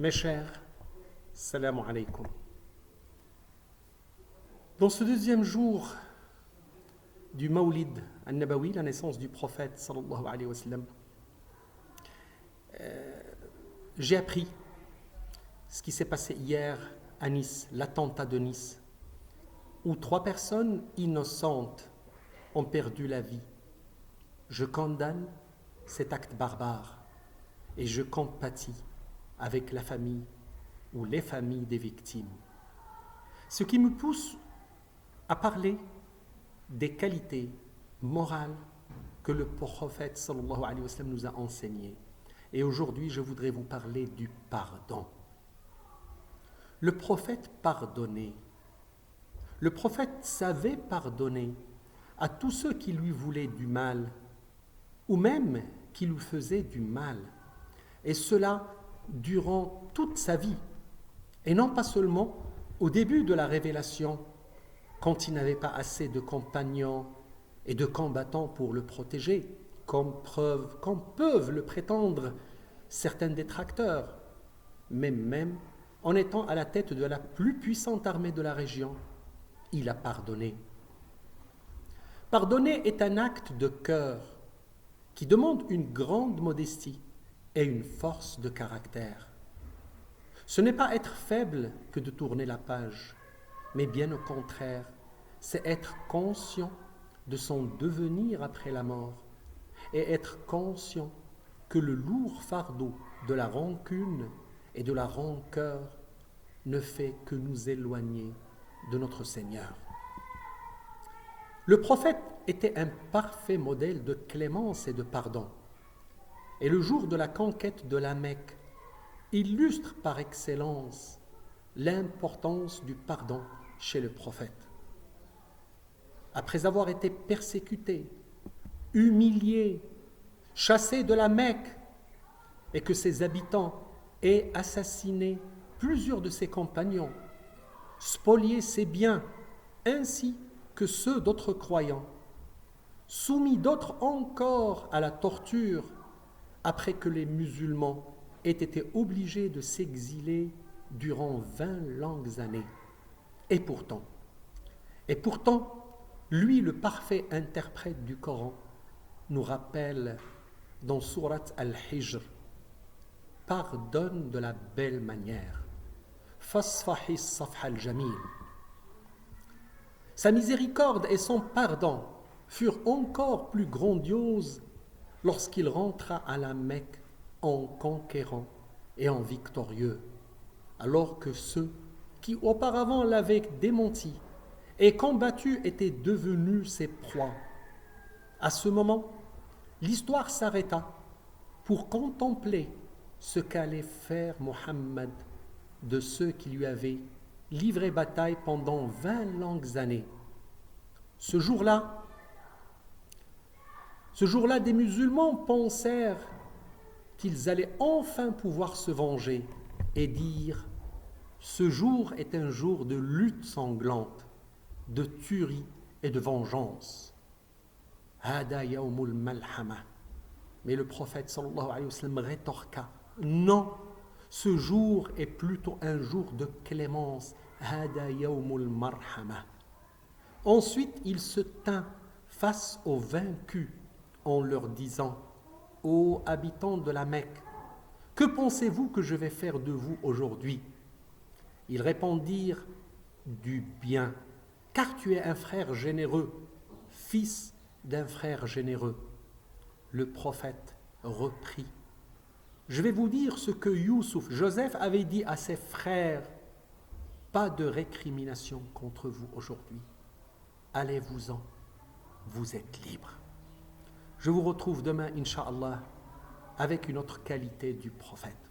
Mes chers, salam alaykoum. Dans ce deuxième jour du Mawlid al-Nabawi, la naissance du prophète sallallahu alayhi wa sallam, j'ai appris ce qui s'est passé hier à Nice, l'attentat de Nice, où 3 personnes innocentes ont perdu la vie. Je condamne cet acte barbare et je compatis avec la famille ou les familles des victimes. Ce qui me pousse à parler des qualités morales que le prophète sallallahu alayhi wa sallam nous a enseignées. Et aujourd'hui, je voudrais vous parler du pardon. Le prophète pardonnait. Le prophète savait pardonner à tous ceux qui lui voulaient du mal ou même qui lui faisaient du mal. Et cela durant toute sa vie. Et non pas seulement au début de la révélation, quand il n'avait pas assez de compagnons et de combattants pour le protéger, comme peuvent le prétendre certains détracteurs, mais même en étant à la tête de la plus puissante armée de la région, il a pardonné. Pardonner est un acte de cœur qui demande une grande modestie et une force de caractère. Ce n'est pas être faible que de tourner la page, mais bien au contraire, c'est être conscient de son devenir après la mort et être conscient que le lourd fardeau de la rancune et de la rancœur ne fait que nous éloigner de notre Seigneur. Le prophète était un parfait modèle de clémence et de pardon. Et le jour de la conquête de la Mecque illustre par excellence l'importance du pardon chez le prophète. Après avoir été persécuté, humilié, chassé de la Mecque et que ses habitants aient assassiné plusieurs de ses compagnons, spolié ses biens ainsi que ceux d'autres croyants, soumis d'autres encore à la torture après que les musulmans aient été obligés de s'exiler durant 20 longues années. Et pourtant, lui, le parfait interprète du Coran, nous rappelle dans sourate Al-Hijr, pardonne de la belle manière. Fasfahi safha al-jamil. Sa miséricorde et son pardon furent encore plus grandioses lorsqu'il rentra à la Mecque en conquérant et en victorieux, alors que ceux qui auparavant l'avaient démenti et combattu étaient devenus ses proies. À ce moment, l'histoire s'arrêta pour contempler ce qu'allait faire Mohammed de ceux qui lui avaient livré bataille pendant 20 longues années. Ce jour-là, des musulmans pensèrent qu'ils allaient enfin pouvoir se venger et dire « Ce jour est un jour de lutte sanglante, de tuerie et de vengeance. » Hada yawmul malhama. Mais le prophète sallallahu alayhi wa sallam rétorqua « Non, ce jour est plutôt un jour de clémence. Hada yawmul marhama. » Ensuite, il se tint face aux vaincus en leur disant « Ô habitants de la Mecque, que pensez-vous que je vais faire de vous aujourd'hui ?» Ils répondirent « Du bien, car tu es un frère généreux, fils d'un frère généreux. » Le prophète reprit « Je vais vous dire ce que Joseph avait dit à ses frères. Pas de récrimination contre vous aujourd'hui. Allez-vous-en, vous êtes libres. » Je vous retrouve demain, Inch'Allah, avec une autre qualité du prophète.